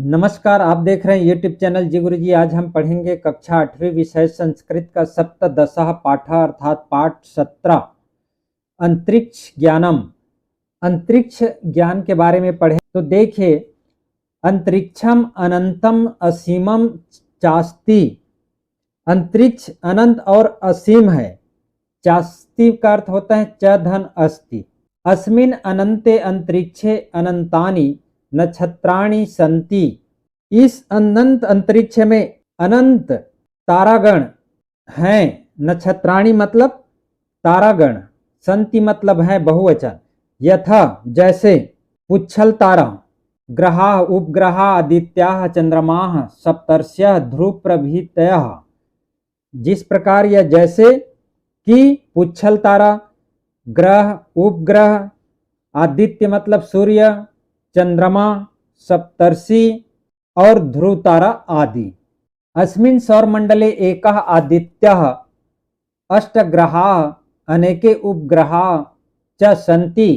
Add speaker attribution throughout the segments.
Speaker 1: नमस्कार, आप देख रहे हैं यूट्यूब चैनल जी गुरुजी। आज हम पढ़ेंगे कक्षा 8वीं विषय संस्कृत का सप्तदशः पाठ अर्थात पाठ 17 अंतरिक्ष ज्ञानम। अंतरिक्ष ज्ञान के बारे में पढ़े तो देखिए, अंतरिक्षम अनंतम असीमम चास्ति। अंतरिक्ष अनंत और असीम है। चास्ति का अर्थ होता है च धन अस्ति। अस्मिन अनंते अंतरिक्षे अनंतानि नक्षत्राणि संति। इस अनंत अंतरिक्ष में अनंत तारागण हैं। नक्षत्राणि मतलब तारागण, संति मतलब है बहुवचन। यथा जैसे पुच्छल तारा, ग्रहा उपग्रहा आदित्याः चंद्रमाः सप्तर्षयः ध्रुव प्रभृतयः। जिस प्रकार या जैसे कि पुच्छल तारा, ग्रह उपग्रह, आदित्य मतलब सूर्य, चंद्रमा, सप्तर्षि और ध्रुव तारा आदि। अस्मिन् सौरमंडले एकः आदित्यः अष्टग्रहाः अनेके उपग्रहाः च सन्ति।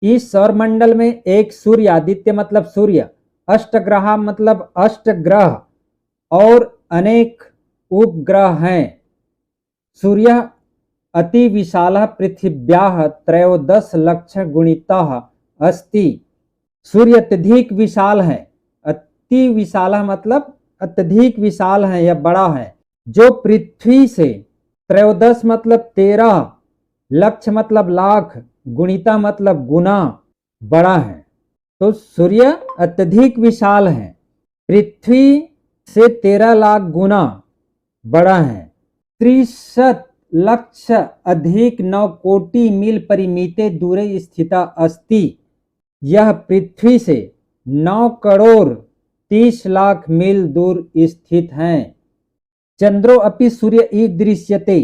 Speaker 1: इस सौरमंडल में एक सूर्य, आदित्य मतलब सूर्य, अष्टग्रह मतलब अष्ट ग्रह और अनेक उपग्रह हैं। सूर्य अति विशालः पृथिव्याः 13 लक्ष गुणितः अस्ति। सूर्य अत्यधिक विशाल है। अति विशाल मतलब अत्यधिक विशाल है या बड़ा है, जो पृथ्वी से 13 मतलब 13, लक्ष मतलब लाख, गुणिता मतलब गुना बड़ा है। तो सूर्य अत्यधिक विशाल है, पृथ्वी से 13 लाख गुना बड़ा है। 63 लक्ष अधिक 9 कोटि मील परिमिते दूरे स्थिता अस्ति। यह पृथ्वी से 9 करोड़ 30 लाख मील दूर स्थित हैं। चंद्रो अपि सूर्य इव दृश्यते।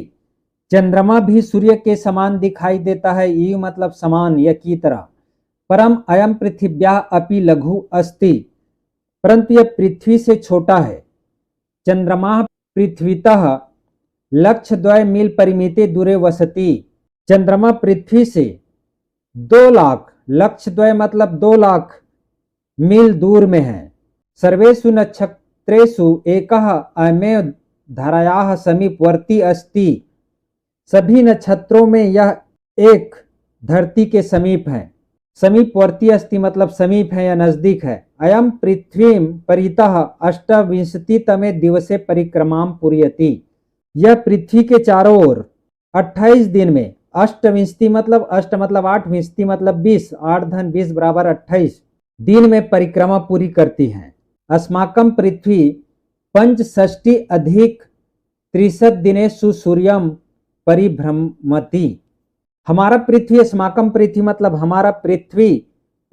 Speaker 1: चंद्रमा भी सूर्य के समान दिखाई देता है। इव मतलब समान या की तरह। परम अयम पृथिव्याः अपि लघु अस्ति। परंतु यह पृथ्वी से छोटा है। चंद्रमा पृथ्वीतः लक्षद्वय मील परिमिते दूरे वसति। चंद्रमा पृथ्वी से 2 लाख, लक्षद्वय मतलब 2 लाख मील दूर में है। सर्वेषु नक्षत्रेषु एकः अयमेव धरायाः समीपवर्ती अस्ति। सभी नक्षत्रों में यह एक धरती के समीप है। समीपवर्ती अस्ति मतलब समीप है या नजदीक है। अयम पृथ्वीं परितः 28तमे दिवसे परिक्रमां पूरयति। यह पृथ्वी के चारों ओर 28 दिन में, अष्टविंशति मतलब अष्ट मतलब 8, विंशति मतलब 20, 8 धन 20 बराबर 28 दिन में परिक्रमा पूरी करती है। अस्माकं पृथ्वी पंचषष्टि अधिक 63 दिनेषु सूर्यम परिभ्रमति। हमारा पृथ्वी, अस्माकं पृथ्वी मतलब हमारा पृथ्वी,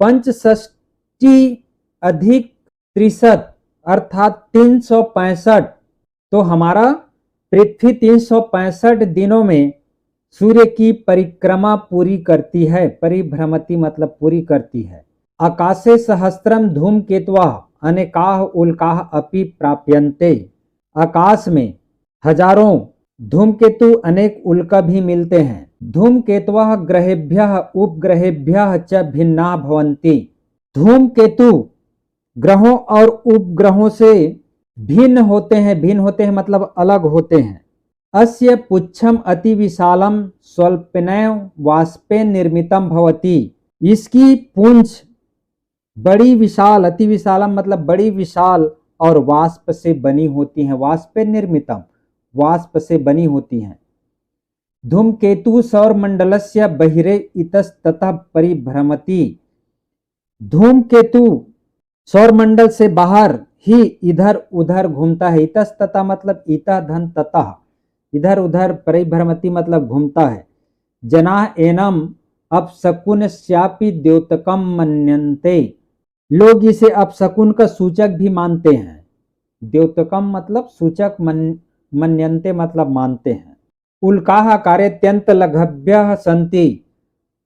Speaker 1: पंचषष्टि अधिक 63 अर्थात 365। तो हमारा पृथ्वी 365 दिनों में सूर्य की परिक्रमा पूरी करती है। परिभ्रमति मतलब पूरी करती है। आकाशे सहस्त्रम धूमकेतवः अनेकाः उल्काः अपि प्राप्यन्ते। आकाश में हजारों धूमकेतु, अनेक उल्का भी मिलते हैं। धूमकेतवः ग्रहेभ्यः उपग्रहेभ्यः च भिन्नाः भवन्ति। धूमकेतु ग्रहों और उपग्रहों से भिन्न होते हैं। भिन्न होते हैं मतलब अलग होते हैं। अस्य पुच्छम अति विशालम स्वल्पेनैव वाष्पेन निर्मितम भवति। इसकी पूंछ बड़ी विशाल, अति विशालम मतलब बड़ी विशाल और वाष्प से बनी होती हैं। वाष्पेन निर्मितम, वाष्प से बनी होती हैं। धूमकेतु सौरमंडलस्य बहिरे इतस्ततः परिभ्रमति। धूमकेतु सौरमंडल से बाहर ही इधर उधर घूमता है। इतस्ततः मतलब इतः धन ततः, इधर उधर, परिभ्रमति मतलब घूमता है। जनाः एनम अपशकुनस्यापि द्योतकम मन्यन्ते। लोग इसे अपशकुन का सूचक भी मानते हैं। द्योतकम मतलब सूचक, मन्यन्ते मतलब मानते हैं। उल्काः आकारे अत्यंत लघुभ्यः सन्ति।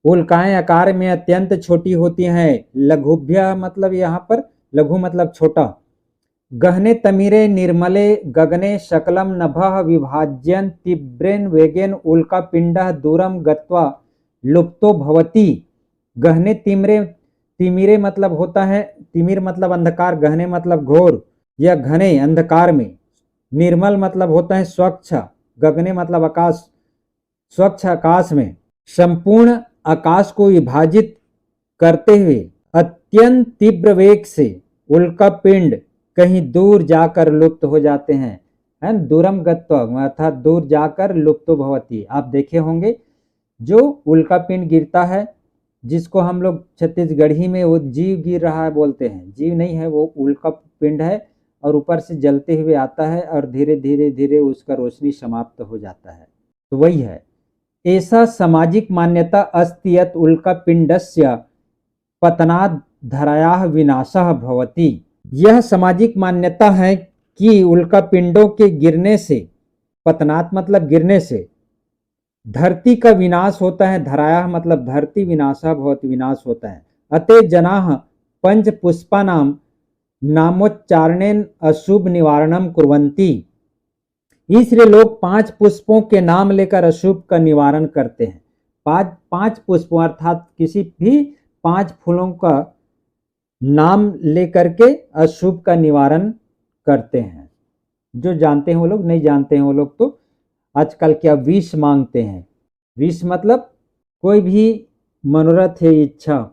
Speaker 1: उल्काएं आकार में अत्यंत छोटी होती हैं। लघुभ्यः मतलब यहाँ पर लघु मतलब छोटा। गहने तमीरे निर्मले गगने शकलम नभः विभाज्यन तीव्रेन वेगेन उल्कापिंडः दूरम गत्वा लुप्तो भवति। गहने तिमिरे मतलब होता है, तिमिर मतलब अंधकार, गहने मतलब घोर या घने अंधकार में। निर्मल मतलब होता है स्वच्छ, गगने मतलब आकाश, स्वच्छ आकाश में। संपूर्ण आकाश को विभाजित करते हुए अत्यंत तीव्र वेग से उल्का पिंड कहीं दूर जाकर लुप्त हो जाते हैं, है दूरम गत्व अर्थात दूर जाकर लुप्त भवती। आप देखे होंगे जो उल्का पिंड गिरता है, जिसको हम लोग छत्तीसगढ़ी में वो जीव गिर रहा है बोलते हैं, जीव नहीं है वो उल्का पिंड है, और ऊपर से जलते हुए आता है और धीरे धीरे धीरे उसका रोशनी समाप्त हो जाता है, तो वही है। ऐसा सामाजिक मान्यता अस्ति यत् उल्कापिंडस्य पतनात् धरायाः विनाशः भवति। यह सामाजिक मान्यता है कि उल्कापिंडों के गिरने से, पतनात् मतलब गिरने से, धरती का विनाश होता है। धरायाः मतलब धरती, विनाशः भवति विनाश होता है। अतः जनाः पंच पुष्पानां नामोच्चारणेन अशुभ निवारणम कुर्वन्ति। इसलिए लोग 5 पुष्पों के नाम लेकर अशुभ का निवारण करते हैं। पांच पुष्पों अर्थात किसी भी 5 फूलों का नाम लेकर के अशुभ का निवारण करते हैं। जो जानते हैं वो लोग, नहीं जानते हैं वो लोग तो आजकल क्या विष मांगते हैं। विष मतलब कोई भी मनोरथ है, इच्छा।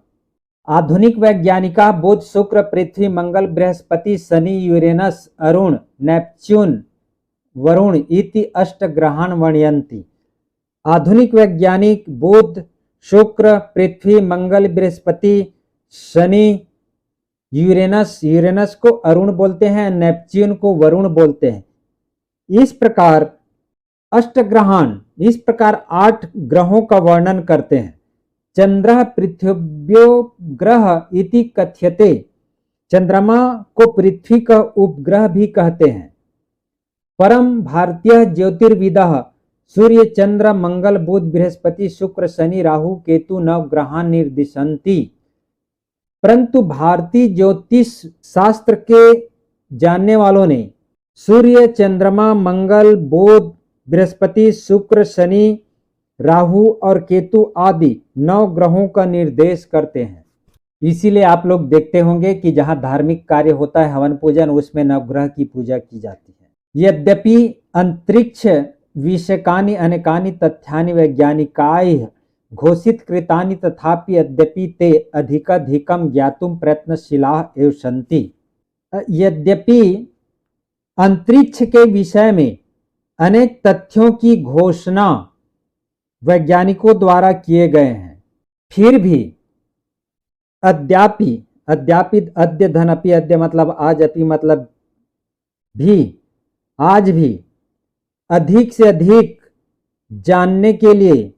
Speaker 1: आधुनिक वैज्ञानिका बुध, शुक्र, पृथ्वी, मंगल, बृहस्पति, शनि, यूरेनस, अरुण, नेपच्यून, वरुण इति 8 ग्रहान वर्णयन्ति। आधुनिक वैज्ञानिक बुध, शुक्र, पृथ्वी, मंगल, बृहस्पति, शनि, यूरेनस को अरुण बोलते हैं, नेपच्यून को वरुण बोलते हैं। इस प्रकार 8 ग्रहान, इस प्रकार 8 ग्रहों का वर्णन करते हैं। चंद्र पृथ्व्यो ग्रह इति कथ्यते। चंद्रमा को पृथ्वी का उपग्रह भी कहते हैं। परम भारतीय ज्योतिर्विदः सूर्य, चंद्र, मंगल, बुध, बृहस्पति, शुक्र, शनि, राहु, केतु 9 ग्रहान निर्दिशन्ति। परंतु भारतीय ज्योतिष शास्त्र के जानने वालों ने सूर्य, चंद्रमा, मंगल, बुध, बृहस्पति, शुक्र, शनि, राहु और केतु आदि 9 ग्रहों का निर्देश करते हैं। इसीलिए आप लोग देखते होंगे कि जहां धार्मिक कार्य होता है, हवन पूजन, उसमें नवग्रह की पूजा की जाती है। यद्यपि अंतरिक्ष विषयकानि अनेकानि तथ्यानि वैज्ञानिकाैः घोषित कृतानि, तथापि यद्यपि ते अधिकाधिकं ज्ञातुं प्रयत्नशीलाः एव सन्ति। यद्यपि अंतरिक्ष के विषय में अनेक तथ्यों की घोषणा वैज्ञानिकों द्वारा किए गए हैं, फिर भी अद्यापि, अद्य धनपि, अद्य मतलब आज, अपि मतलब भी, आज भी अधिक से अधिक जानने के लिए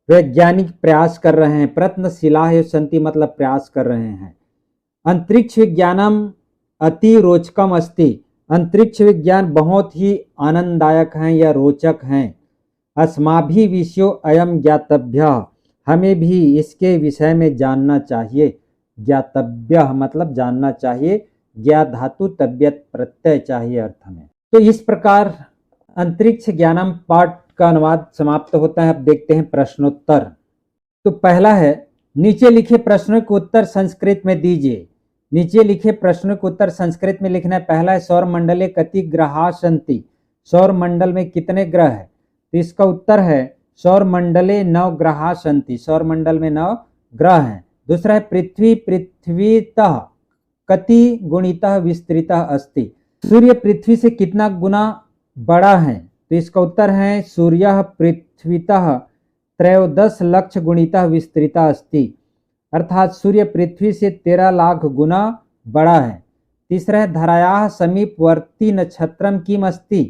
Speaker 1: वैज्ञानिक प्रयास कर रहे हैं। प्रयत्नशीला है संति मतलब प्रयास कर रहे हैं। अंतरिक्ष विज्ञानम अति रोचकम अस्ति। अंतरिक्ष विज्ञान बहुत ही आनंददायक है या रोचक हैं। अस्माभि विषयो अयम ज्ञातव्य। हमें भी इसके विषय में जानना चाहिए। ज्ञातव्य मतलब जानना चाहिए। ज्ञा धातु तबियत प्रत्यय चाहिए अर्थ में। तो इस प्रकार अंतरिक्ष ज्ञानम पाठ का अनुवाद समाप्त होता है। अब देखते हैं प्रश्नोत्तर। तो पहला है, नीचे लिखे प्रश्नों के उत्तर संस्कृत में दीजिए। नीचे लिखे प्रश्नों के उत्तर संस्कृत में लिखना है। पहला है, सौर मंडले कति ग्रहा सन्ति। सौर मंडल में कितने ग्रह है? तो इसका उत्तर है सौर मंडले 9 ग्रहा सन्ति। सौर मंडल में 9 ग्रह हैं। दूसरा है, पृथ्वीतः कति गुणितः विस्तृतः अस्ति। सूर्य पृथ्वी से कितना गुना बड़ा है? तो इसका उत्तर है सूर्य पृथ्वीतः 13 लक्ष गुणितः विस्तृतः अस्ति। अर्थात सूर्य पृथ्वी से 13 लाख गुना बड़ा है। तीसरा है, धरायाः समीपवर्ती नक्षत्रम किम अस्ति।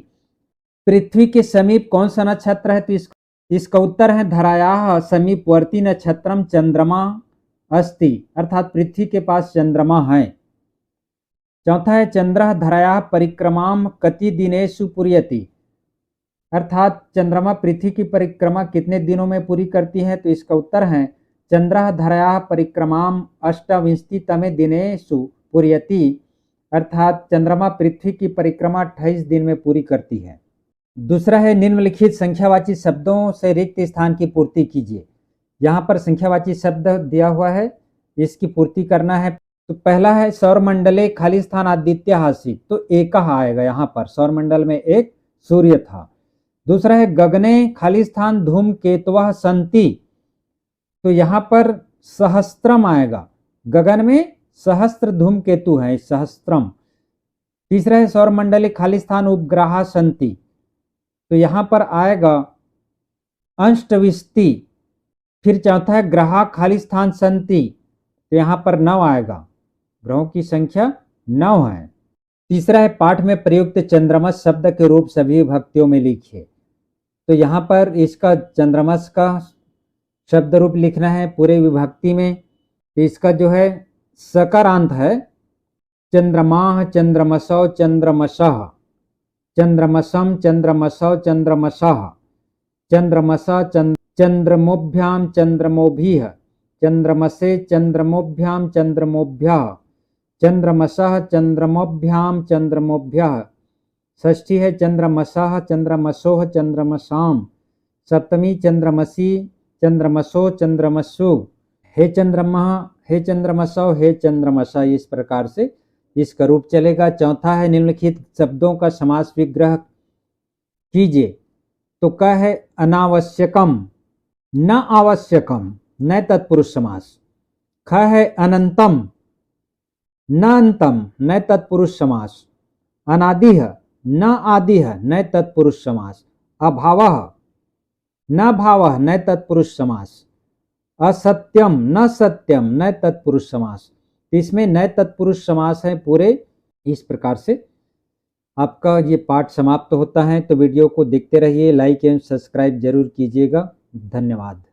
Speaker 1: पृथ्वी के समीप कौन सा नक्षत्र है? तो इसका उत्तर है धरायाः समीपवर्ती नक्षत्रम चंद्रमा अस्ति। अर्थात पृथ्वी के पास चंद्रमा है। चौथा है, चंद्रः धरायाः परिक्रमां कति दिनेषु पूरयति। अर्थात चंद्रमा पृथ्वी की परिक्रमा कितने दिनों में पूरी करती है? तो इसका उत्तर है चंद्रः धरायाः परिक्रमां 28तमे दिनेषु पूरयति। अर्थात चंद्रमा पृथ्वी की परिक्रमा 28 दिन में पूरी करती है। दूसरा है, निम्नलिखित संख्यावाची शब्दों से रिक्त स्थान की पूर्ति कीजिए। यहाँ पर संख्यावाची शब्द दिया हुआ है इसकी पूर्ति करना है। तो पहला है सौरमंडले खाली स्थान आदित्य आसीत्, तो एक आएगा यहाँ पर, सौरमंडल में एक सूर्य था। दूसरा है गगने खाली स्थान धूमकेतुः सन्ति, तो यहाँ पर सहस्त्रम आएगा, गगन में सहस्त्र धूमकेतु है, सहस्त्रम। तीसरा है सौरमंडले खाली स्थान उपग्रह सन्ति, तो यहाँ पर आएगा अंष्टविस्ति। फिर चौथा है ग्रह खाली स्थान सन्ति, तो यहाँ पर 9 आएगा, ग्रहों की संख्या 9 है। तीसरा है पाठ में प्रयुक्त चंद्रमस शब्द के रूप सभी विभक्तियों में लिखिए, तो यहाँ पर इसका चंद्रमस का शब्द रूप लिखना है पूरे विभक्ति में। तो इसका जो है सकारांत है चंद्रमाः चंद्रमसौ चंद्रमसः, चंद्रमसम चंद्रमसौ चंद्रमसः, चंद्रमसा चंद्रमोभ्याम चंद्रमोभिः, चंद्रमसे चंद्रमोभ्याम चंद्रमोभ्यः, चंद्रमसः चंद्रमोभ्याम चंद्रमोभ्यः। षष्ठी है चंद्रमसः चंद्रमसोः चंद्रमसाम। सप्तमी चंद्रमसी चंद्रमसो चंद्रमसु। हे चंद्रमा हे चंद्रमसौ हे चंद्रमसा, इस प्रकार से इसका रूप चलेगा। चौथा है निम्नलिखित शब्दों का समास विग्रह कीजिए, तो क है अनावश्यकम न आवश्यकम न तत्पुरुष समास। ख है अनंतम न अंतम न तत्पुरुष समास। अनादिः न आदिः न तत्पुरुष समास। अभावः न भावः न तत्पुरुष समास। असत्यम न सत्यम न तत्पुरुष समास। इसमें न तत्पुरुष समास है पूरे। इस प्रकार से आपका ये पाठ समाप्त होता है। तो वीडियो को देखते रहिए, लाइक एवं सब्सक्राइब जरूर कीजिएगा। धन्यवाद।